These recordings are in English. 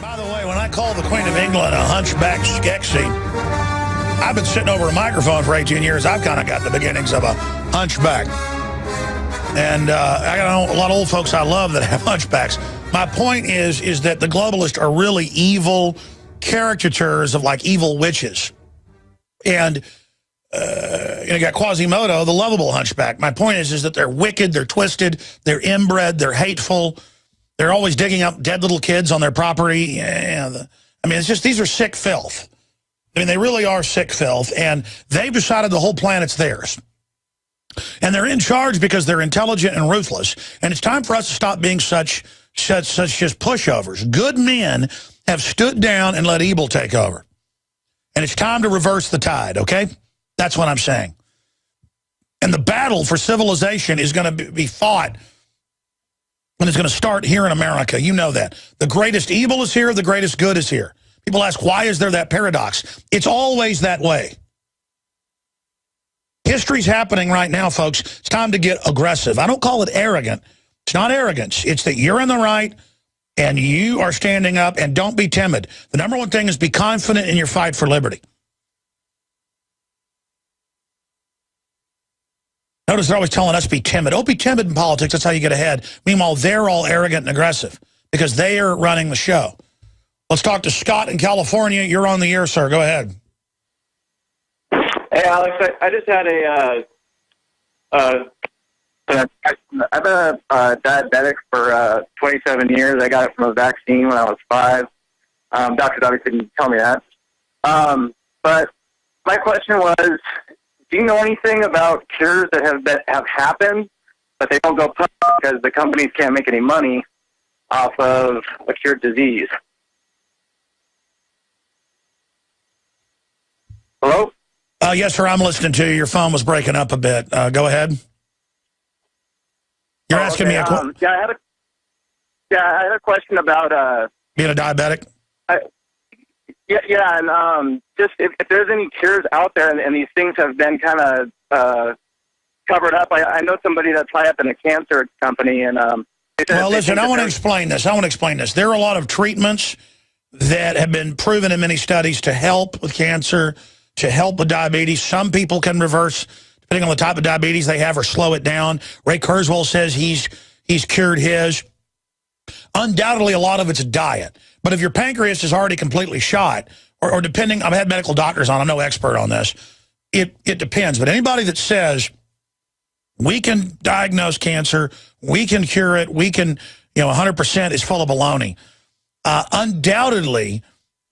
By the way, when I call the Queen of England a hunchback Skeksis, I've been sitting over a microphone for 18 years. I've kind of got the beginnings of a hunchback. And I got a lot of old folks I love that have hunchbacks. My point is that the globalists are really evil caricatures of like evil witches. And you got Quasimodo, the lovable hunchback. My point is that they're wicked, they're twisted, they're inbred, they're hateful. They're always digging up dead little kids on their property. I mean, it's just, these are sick filth. I mean, they really are sick filth, and they've decided the whole planet's theirs. And they're in charge because they're intelligent and ruthless. And it's time for us to stop being such just pushovers. Good men have stood down and let evil take over. And it's time to reverse the tide, okay? That's what I'm saying. And the battle for civilization is going to be fought, and it's going to start here in America. You know that. The greatest evil is here, the greatest good is here. People ask, why is there that paradox? It's always that way. History's happening right now, folks. It's time to get aggressive. I don't call it arrogant. It's not arrogance. It's that you're in the right and you are standing up, and don't be timid. The number one thing is be confident in your fight for liberty. Notice they're always telling us to be timid. Don't be timid in politics. That's how you get ahead. Meanwhile, they're all arrogant and aggressive because they are running the show. Let's talk to Scott in California. You're on the air, sir. Go ahead. Hey, Alex. I just had I've been a diabetic for 27 years. I got it from a vaccine when I was 5. Doctors obviously didn't tell me that. But my question was, do you know anything about cures that have happened, but they don't go public because the companies can't make any money off of a cured disease? Hello? Yes, sir, I'm listening to you. Your phone was breaking up a bit. Go ahead. You're asking me a question? I had a question about... being a diabetic? And just if there's any cures out there and these things have been kind of covered up. I know somebody that's high up in a cancer company. And well, listen, I want to explain this. There are a lot of treatments that have been proven in many studies to help with cancer, to help with diabetes. Some people can reverse, depending on the type of diabetes they have, or slow it down. Ray Kurzweil says he's cured his. Undoubtedly, a lot of it's diet. But if your pancreas is already completely shot, or depending, I've had medical doctors on, I'm no expert on this, it depends. But anybody that says we can diagnose cancer, we can cure it, we can, 100% is full of baloney. Undoubtedly,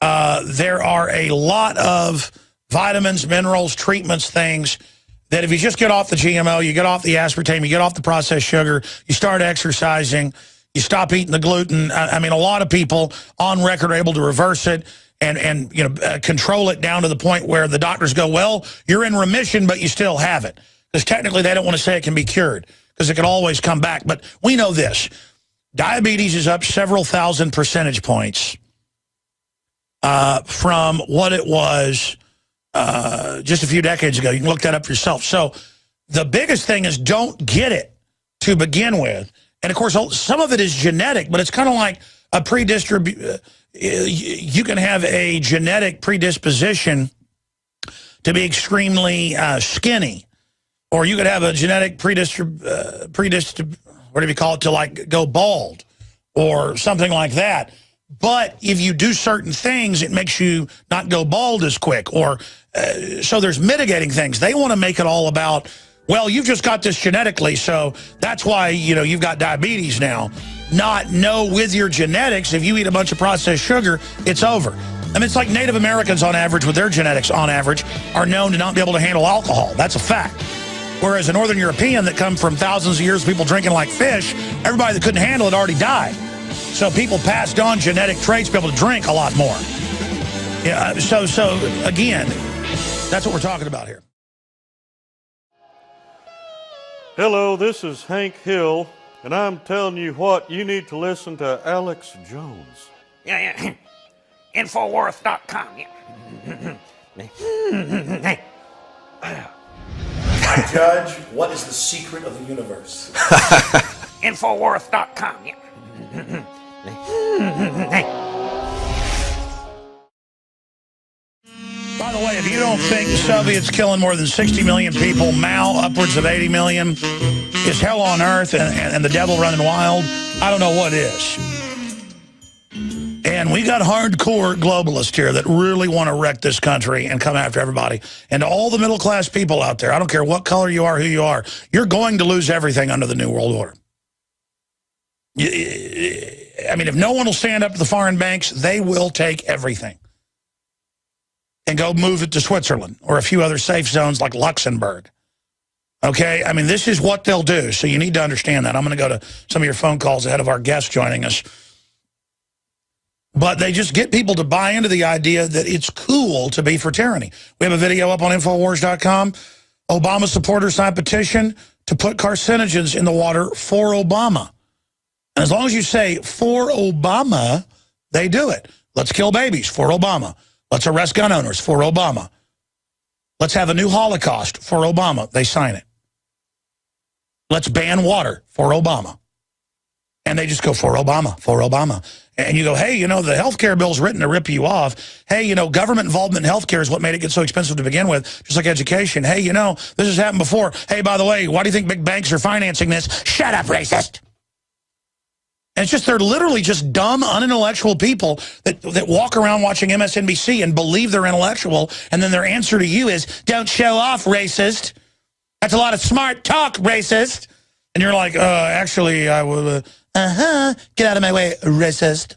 there are a lot of vitamins, minerals, treatments, things that if you just get off the GMO, you get off the aspartame, you get off the processed sugar, you start exercising, you stop eating the gluten. I mean, a lot of people on record are able to reverse it and control it down to the point where the doctors go, well, you're in remission, but you still have it. Because technically they don't want to say it can be cured because it can always come back. But we know this. Diabetes is up several thousand percentage points from what it was just a few decades ago. You can look that up yourself. So the biggest thing is don't get it to begin with. And, of course, some of it is genetic, but it's kind of like a you can have a genetic predisposition to be extremely skinny, or you could have a genetic what do you call it, to like go bald or something like that. But if you do certain things, it makes you not go bald as quick. Or so there's mitigating things. They want to make it all about, well, you've just got this genetically, so that's why, you've got diabetes now. Not know with your genetics, if you eat a bunch of processed sugar, it's over. I mean, it's like Native Americans on average, with their genetics on average, are known to not be able to handle alcohol. That's a fact. Whereas a Northern European that come from thousands of years of people drinking like fish, everybody that couldn't handle it already died. So people passed on genetic traits to be able to drink a lot more. Yeah. So again, that's what we're talking about here. Hello, this is Hank Hill, and I'm telling you what, you need to listen to Alex Jones. Yeah. Infowars.com. My judge, what is the secret of the universe? Infowars.com. the way, if you don't think the Soviets killing more than 60 million people, Mao upwards of 80 million, is hell on earth and the devil running wild, I don't know what is. And we got hardcore globalists here that really want to wreck this country and come after everybody. And to all the middle-class people out there, I don't care what color you are, who you are, you're going to lose everything under the New World Order. I mean, if no one will stand up to the foreign banks, they will take everything and go move it to Switzerland or a few other safe zones like Luxembourg. Okay? I mean, this is what they'll do, so you need to understand that. I'm going to go to some of your phone calls ahead of our guest joining us. But they just get people to buy into the idea that it's cool to be for tyranny. We have a video up on Infowars.com. Obama supporters signed petition to put carcinogens in the water for Obama. And as long as you say, for Obama, they do it. Let's kill babies, for Obama. Let's arrest gun owners, for Obama. Let's have a new Holocaust, for Obama. They sign it. Let's ban water, for Obama. And they just go, for Obama, for Obama. And you go, hey, you know, the health care bill's written to rip you off. Hey, you know, government involvement in health care is what made it get so expensive to begin with, just like education. Hey, you know, this has happened before. Hey, by the way, why do you think big banks are financing this? Shut up, racist. And it's just, they're literally just dumb, unintellectual people that walk around watching MSNBC and believe they're intellectual, and then their answer to you is, don't show off, racist. That's a lot of smart talk, racist. And you're like, actually, I would... get out of my way, racist.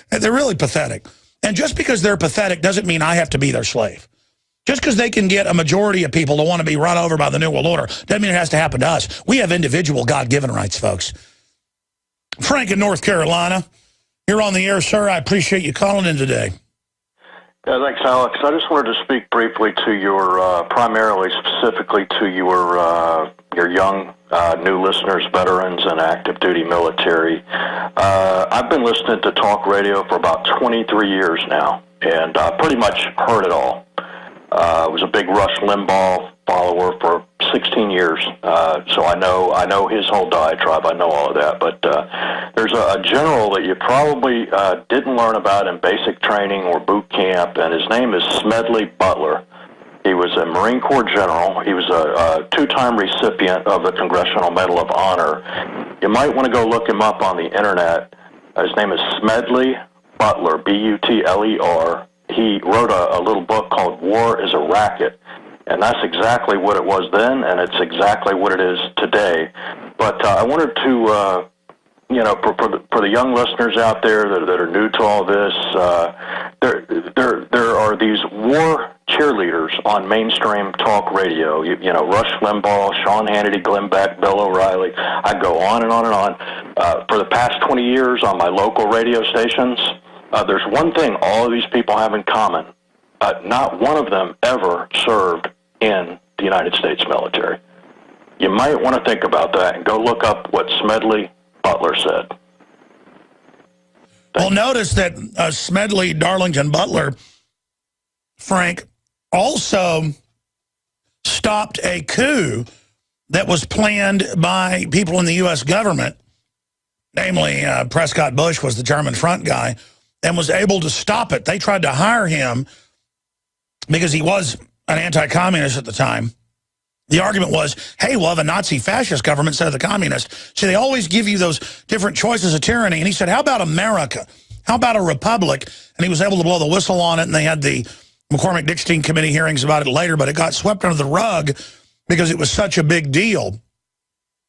They're really pathetic. And just because they're pathetic doesn't mean I have to be their slave. Just because they can get a majority of people to want to be run over by the New World Order doesn't mean it has to happen to us. We have individual God-given rights, folks. Frank in North Carolina, you're on the air, sir. I appreciate you calling in today. Yeah, thanks, Alex. I just wanted to speak briefly to your, primarily, specifically to your young, new listeners, veterans, and active duty military. I've been listening to talk radio for about 23 years now, and I pretty much heard it all. I was a big Rush Limbaugh follower for 16 years, so I know his whole diatribe. I know all of that. But there's a general that you probably didn't learn about in basic training or boot camp, and his name is Smedley Butler. He was a Marine Corps general. He was a two-time recipient of the Congressional Medal of Honor. You might want to go look him up on the internet. His name is Smedley Butler, B-U-T-L-E-R. He wrote a little book called War is a Racket, and that's exactly what it was then, and it's exactly what it is today. But I wanted to, you know, for the young listeners out there that are new to all this, there are these war cheerleaders on mainstream talk radio. You know, Rush Limbaugh, Sean Hannity, Glenn Beck, Bill O'Reilly. I go on and on and on. For the past 20 years on my local radio stations, there's one thing all of these people have in common. Not one of them ever served in the United States military. You might want to think about that and go look up what Smedley Butler said. Well, notice that Smedley Darlington Butler, Frank, also stopped a coup that was planned by people in the U.S. government, namely Prescott Bush was the German front guy, and was able to stop it. They tried to hire him because he was an anti-communist at the time. The argument was, hey, we'll have a Nazi-fascist government instead of the communist. So they always give you those different choices of tyranny. And he said, how about America? How about a republic? And he was able to blow the whistle on it, and they had the McCormick-Dickstein committee hearings about it later, but it got swept under the rug because it was such a big deal.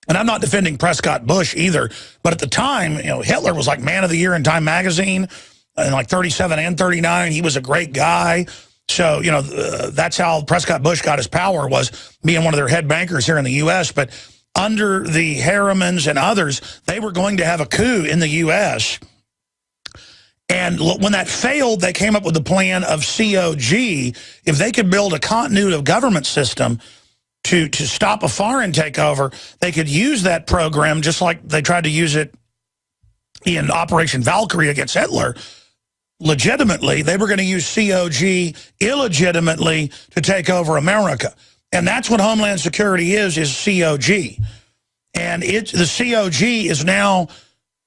And I'm not defending Prescott Bush either, but at the time, you know, Hitler was like Man of the Year in Time magazine, in like 37 and 39. He was a great guy. So, you know, that's how Prescott Bush got his power, was being one of their head bankers here in the U.S. But under the Harrimans and others, they were going to have a coup in the U.S. And when that failed, they came up with the plan of COG. If they could build a continuity of government system to stop a foreign takeover, they could use that program just like they tried to use it in Operation Valkyrie against Hitler. Legitimately, they were going to use COG illegitimately to take over America. And that's what Homeland Security is COG. And the COG is now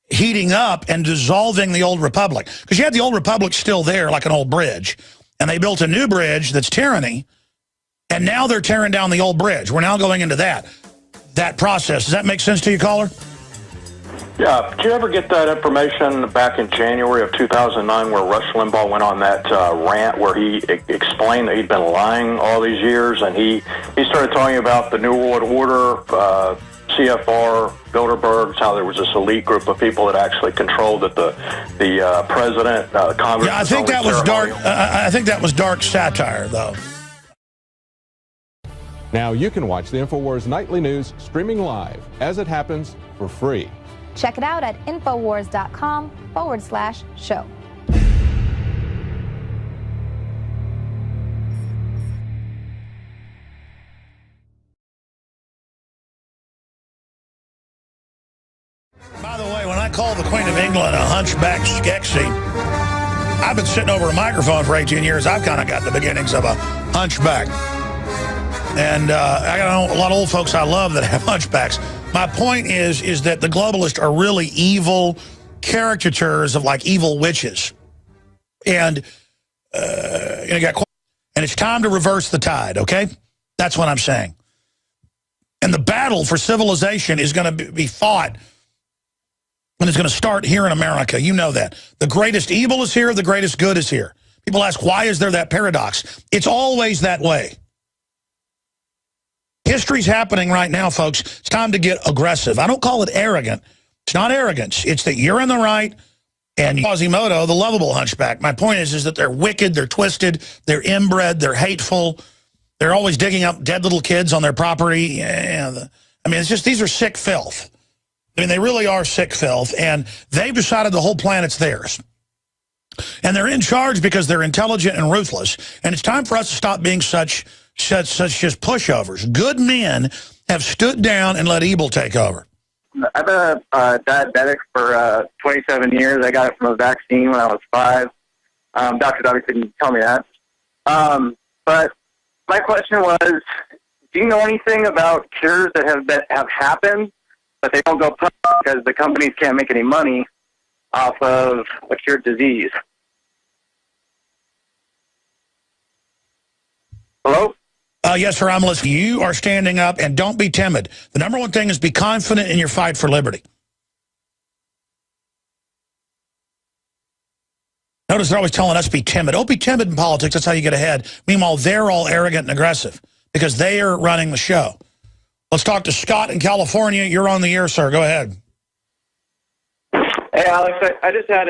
heating up and dissolving the old republic. Because you had the old republic still there like an old bridge. and they built a new bridge that's tyranny, and now they're tearing down the old bridge. We're now going into that process. Does that make sense to you, caller? Yeah. Did you ever get that information back in January of 2009 where Rush Limbaugh went on that rant where he explained that he'd been lying all these years, and he started talking about the New World Order, CFR, Bilderbergs, how there was this elite group of people that actually controlled that the president, Congress. Yeah, I think that was dark. I think that was dark satire, though. Now you can watch the InfoWars Nightly News streaming live as it happens for free. Check it out at Infowars.com/show. By the way, when I call the Queen of England a hunchback Skeksis, I've been sitting over a microphone for 18 years. I've kind of got the beginnings of a hunchback. And I got a lot of old folks I love that have hunchbacks. My point is that the globalists are really evil caricatures of like evil witches. And it's time to reverse the tide, okay? That's what I'm saying. And the battle for civilization is going to be fought, and it's going to start here in America. You know that. The greatest evil is here, the greatest good is here. People ask, why is there that paradox? It's always that way. History's happening right now, folks. It's time to get aggressive. I don't call it arrogant. It's not arrogance. It's that you're in the right, and Quasimodo, the lovable hunchback. My point is that they're wicked, they're twisted, they're inbred, they're hateful. They're always digging up dead little kids on their property. I mean, it's just, these are sick filth. I mean, they really are sick filth, and they've decided the whole planet's theirs. And they're in charge because they're intelligent and ruthless. And it's time for us to stop being such just pushovers. Good men have stood down and let evil take over. I've been a diabetic for 27 years. I got it from a vaccine when I was 5. Doctors obviously didn't tell me that. But my question was, do you know anything about cures that have happened, but they don't go public because the companies can't make any money off of a cured disease? Hello? Yes, sir, I'm listening. You are standing up, and don't be timid. The number one thing is be confident in your fight for liberty. Notice they're always telling us to be timid. Don't be timid in politics. That's how you get ahead. Meanwhile, they're all arrogant and aggressive because they are running the show. Let's talk to Scott in California. You're on the air, sir. Go ahead. Hey, Alex, I just had